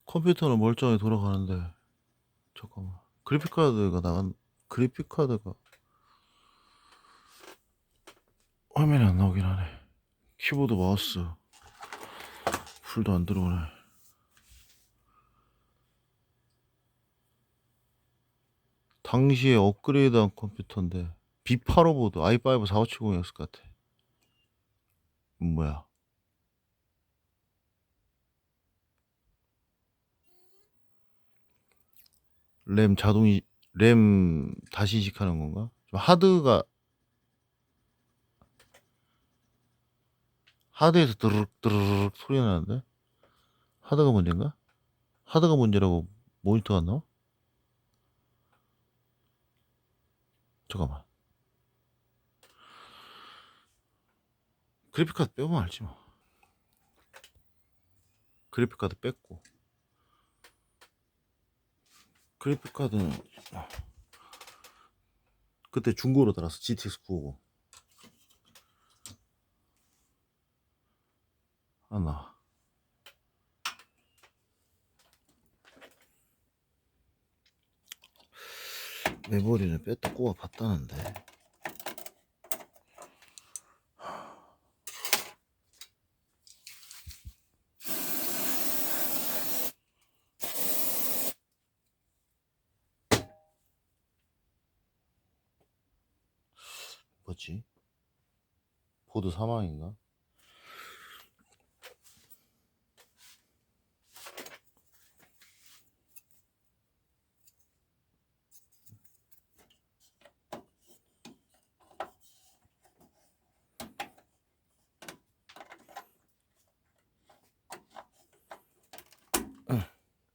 컴퓨터는 멀쩡히 돌아가는데 잠깐만. 그래픽카드가 화면이 안 나오긴 하네. 키보드 마우스 풀도 안 들어오네. 당시에 업그레이드한 컴퓨터인데 B85 보드 i5 4570이었을 것 같아. 뭐야? 램 자동이 램 다시 이식하는 건가? 좀 하드에서 드르륵 드르륵 소리 나는데 하드가 문제인가? 하드가 문제라고 모니터가 안 나와? 잠깐만. 그래픽카드 빼면 알지 뭐. 그래픽카드 뺐고 그래픽카드는 그때 중고로 달았어. GTX 950 안 나와. 메모리는 뺐다 꼽아 봤다는데 뭐지? 보드 사망인가?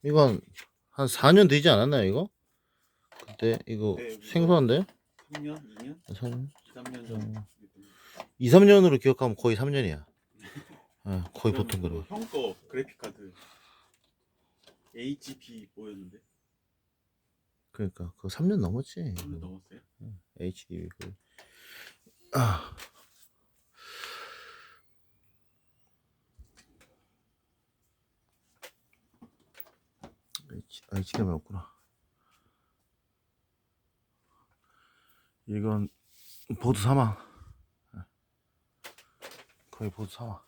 이건 한 4년 되지 않았나요 이거? 그때 이거 네, 생소한데? 3년, 2년, 3년? 3년 전. 2, 3년으로 기억하면 거의 3년이야. 거의 보통 그래. 형거 그래픽 카드 HP 뭐였는데? 그러니까 그거 3년 넘었지. 3년 넘었어요? HDB 아, HDMI 없구나. 이건 보드 사망. 거의 보드 사망.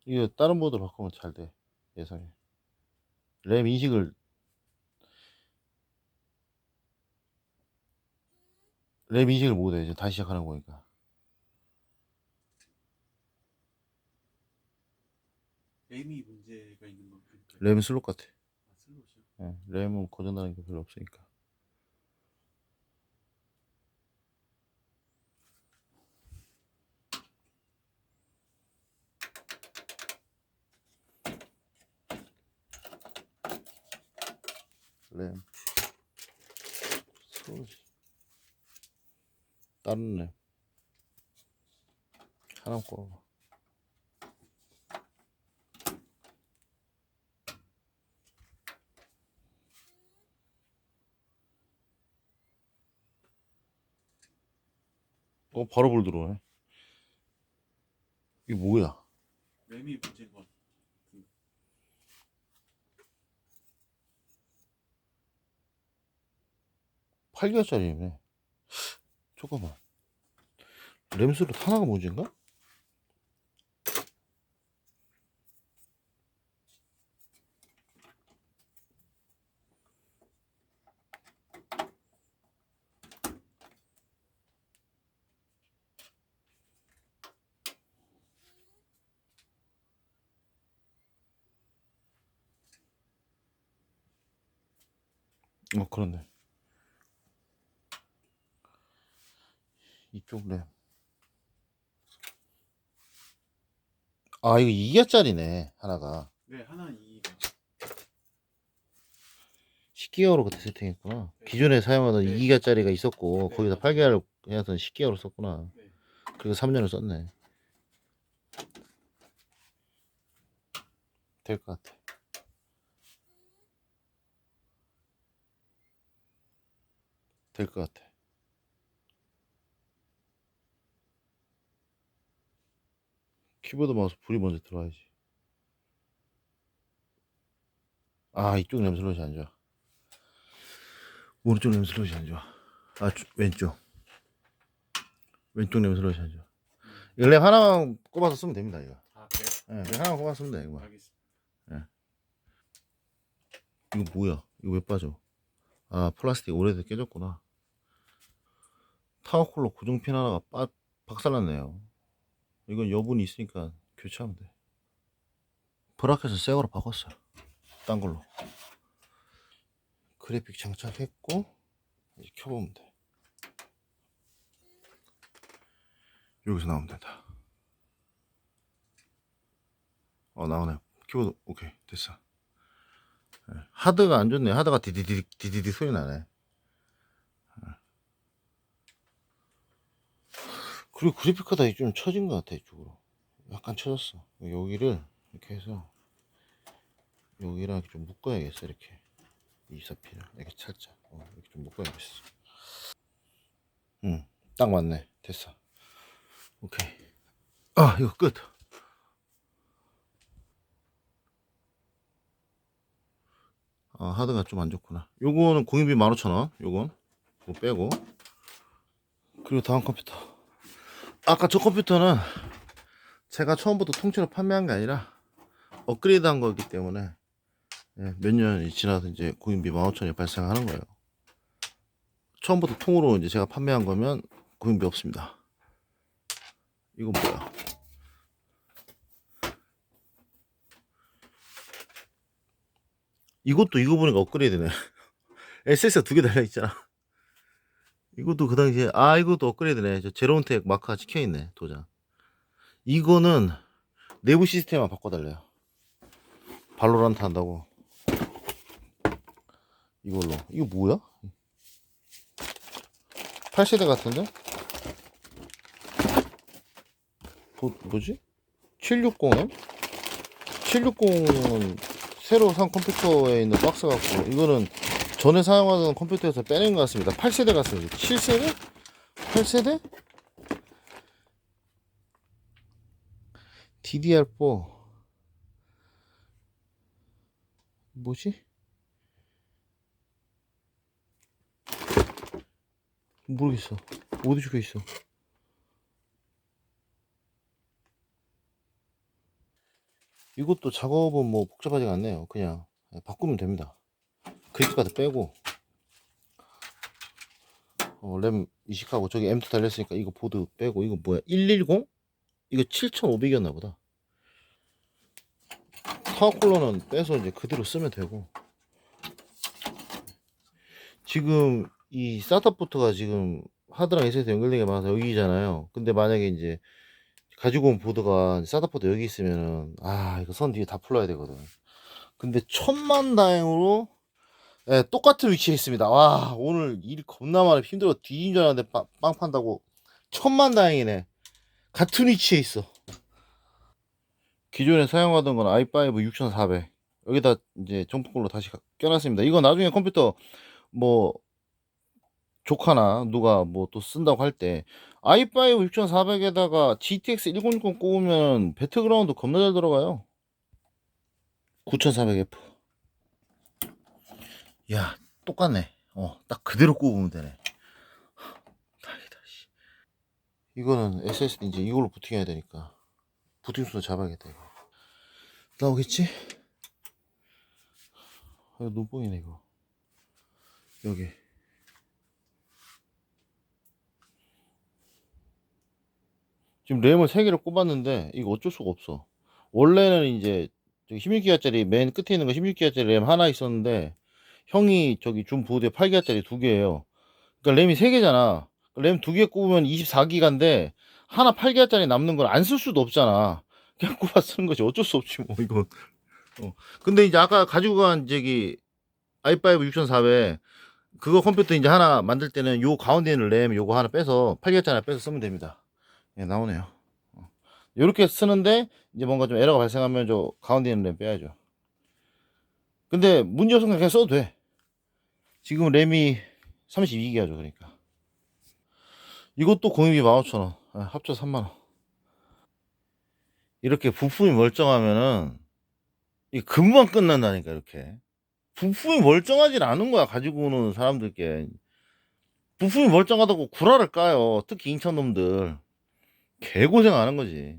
이게 다른 보드로 바꾸면 잘 돼. 예상해. 램 인식을 못해. 이제 다시 시작하는 거니까. 램이 문제가 있는 건가요? 램은 슬롯 같아. 아, 슬롯이요? 램은 고장나는 게 별로 없으니까. 램 슬롯이 다른 램 하나 거. 바로 불 들어오네. 이게 뭐야? 램이 문제인 것 같은데. 8기가짜리네. 잠깐만. 램 슬롯 하나가 문제인가? 그렇네. 이쪽 램. 이거 2기가짜리네. 하나가. 네, 하나 이 10기가로 그때 세팅했구나. 네. 기존에 사용하던 네. 2기가짜리가 있었고 네, 거기다 맞아요. 8기가를 해서 10기가로 썼구나. 네. 그리고 3년을 썼네. 될 것 같아. 될 것 같아. 키보드 마우스 불이 먼저 들어와야지. 아, 이쪽 램 슬롯이 안 좋아. 오른쪽 램 슬롯이 안 좋아. 아, 왼쪽 램 슬롯이 안 좋아. 이거 램 하나만 꼽아서 쓰면 됩니다. 이거. 아 그래요? 램 하나만 꼽아서 쓰면 돼. 이거. 알겠습니다. 이거 뭐야? 이거 왜 빠져? 아, 플라스틱 오래돼서 깨졌구나. 타워쿨러 고정핀 하나가 박살났네요. 이건 여분이 있으니까 교체하면 돼. 브라켓을 새 거로 바꿨어요. 딴 걸로. 그래픽 장착했고 이제 켜보면 돼. 여기서 나오면 된다. 나오네. 키보드 오케이 됐어. 하드가 안 좋네. 하드가 디디디 소리 나네. 그리고 그래픽 카드가 좀 처진 것 같아. 이쪽으로 약간 처졌어. 여기를 이렇게 해서 여기랑 이렇게 좀 묶어야겠어. 이렇게 이사피를 이렇게 살짝 이렇게 좀 묶어야겠어. 딱 맞네. 됐어. 오케이. 이거 끝. 하드가 좀 안 좋구나. 요거는 공인비 15,000원. 요건 그거 빼고. 그리고 다음 컴퓨터. 아까 저 컴퓨터는 제가 처음부터 통째로 판매한 게 아니라 업그레이드 한 거기 때문에 몇 년이 지나서 이제 공인비 15,000원이 발생하는 거예요. 처음부터 통으로 이제 제가 판매한 거면 공인비 없습니다. 이건 뭐야? 이것도 이거 보니까 업그레이드네. SS가 2개 달려있잖아. 이것도 그 당시에 이것도 업그레이드네. 저 제로운텍 마크가 찍혀있네. 도장. 이거는 내부 시스템만 바꿔달래요. 발로란트 한다고. 이걸로. 이거 뭐야? 8세대 같은데? 뭐지? 760M? 760은 새로 산 컴퓨터에 있는 박스 같고, 이거는 전에 사용하던 컴퓨터에서 빼낸 것 같습니다. 8세대 같습니다. 7세대? 8세대? DDR4 뭐지? 모르겠어. 어디 적혀있어? 이것도 작업은 뭐 복잡하지 않네요. 그냥 바꾸면 됩니다. 그래픽카드 빼고 램 이식하고 저기 M2 달렸으니까 이거 보드 빼고. 이거 뭐야? 110? 이거 7,500이었나 보다. 타워쿨러는 빼서 이제 그대로 쓰면 되고. 지금 이 셋업부터가 지금 하드랑 SSD 연결되게 많아서 여기잖아요. 근데 만약에 이제 가지고 온 보드가 셋업부터 여기 있으면은 이거 선 뒤에 다 풀어야 되거든. 근데 천만다행으로 똑같은 위치에 있습니다. 와, 오늘 일 겁나 많이 힘들어 뒤진 줄 알았는데 빵 판다고. 천만다행이네. 같은 위치에 있어. 기존에 사용하던 건 i5 6400. 여기다 이제 정품 걸로 다시 껴놨습니다. 이거 나중에 컴퓨터 뭐 조카나 누가 뭐 또 쓴다고 할 때 i5 6400에다가 GTX 1060 꼽으면 배틀그라운드 겁나 잘 들어가요. 9400F. 야, 똑같네. 딱 그대로 꼽으면 되네. 다행이다. 이거는 SSD 이제 이걸로 부팅해야 되니까 부팅 수도 잡아야겠다. 이거 나오겠지? 이거 눈뽕이네 이거. 여기 지금 램을 3개를 꼽았는데 이거 어쩔 수가 없어. 원래는 이제 16기가짜리 맨 끝에 있는 거 16기가짜리 램 하나 있었는데 형이 저기 준 보드에 8기가짜리 2개예요. 그러니까 램이 3개잖아. 램 2개 꼽으면 24기가인데 하나 8기가짜리 남는 걸 안 쓸 수도 없잖아. 그냥 꼽아 쓰는 거지. 어쩔 수 없지 뭐 이건. 근데 이제 아까 가지고 간 저기 i5 6400 그거 컴퓨터 이제 하나 만들 때는 요 가운데 있는 램 요거 하나 빼서 8개짜리 하나 빼서 쓰면 됩니다. 나오네요. 이렇게 쓰는데 이제 뭔가 좀 에러가 발생하면 저 가운데 있는 램 빼야죠. 근데 문제 없으면 그냥 써도 돼. 지금 램이 32기가죠. 그러니까 이것도 공유비 15,000원. 합쳐 3만원. 이렇게 부품이 멀쩡하면은 이 금방 끝난다니까 이렇게. 부품이 멀쩡하진 않은 거야 가지고 오는 사람들께. 부품이 멀쩡하다고 구라를 까요. 특히 인천 놈들 개고생하는 거지.